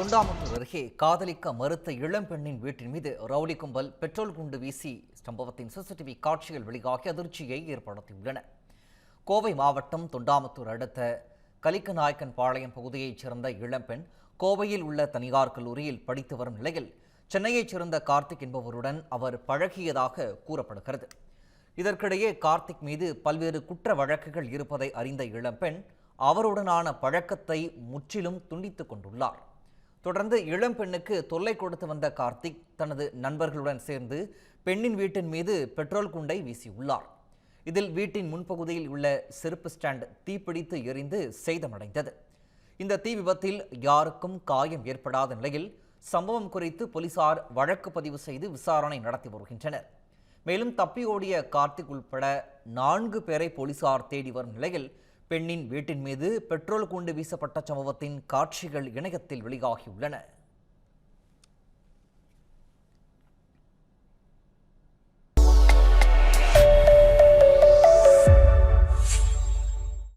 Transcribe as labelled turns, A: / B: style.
A: தொண்டாமுத்தூர் அருகே காதலிக்க மறுத்த இளம்பெண்ணின் வீட்டின் மீது ரவுடி கும்பல் பெட்ரோல் குண்டு வீசி சம்பவத்தின் சிசிடிவி காட்சிகள் வெளியாகி அதிர்ச்சியை ஏற்படுத்தியுள்ளன. கோவை மாவட்டம் தொண்டாமுத்தூர் அடுத்த கலிக்கநாயக்கன் பாளையம் பகுதியைச் சேர்ந்த இளம்பெண் கோவையில் உள்ள தனியார் கல்லூரியில் படித்து வரும் நிலையில் சென்னையைச் சேர்ந்த கார்த்திக் என்பவருடன் அவர் பழகியதாக கூறப்படுகிறது. இதற்கிடையே கார்த்திக் மீது பல்வேறு குற்ற வழக்குகள் இருப்பதை அறிந்த இளம்பெண் அவருடனான பழக்கத்தை முற்றிலும் துண்டித்துக் கொண்டுள்ளார். தொடர்ந்து இளம்பெண்ணுக்கு தொல்லை கொடுத்து வந்த கார்த்திக் தனது நண்பர்களுடன் சேர்ந்து பெண்ணின் வீட்டின் மீது பெட்ரோல் குண்டை வீசியுள்ளார். இதில் வீட்டின் முன்பகுதியில் உள்ள செருப்பு ஸ்டாண்ட் தீப்பிடித்து எரிந்து சேதமடைந்தது. இந்த தீ விபத்தில் யாருக்கும் காயம் ஏற்படாத நிலையில் சம்பவம் குறித்து போலீசார் வழக்கு பதிவு செய்து விசாரணை நடத்தி வருகின்றனர். மேலும் தப்பியோடிய கார்த்திக் உள்பட 4 பேரை போலீசார் தேடி வரும் நிலையில் பெண்ணின் வீட்டின் மீது பெட்ரோல் குண்டு வீசப்பட்ட சம்பவத்தின் காட்சிகள் இணையத்தில் வெளியாகியுள்ளன.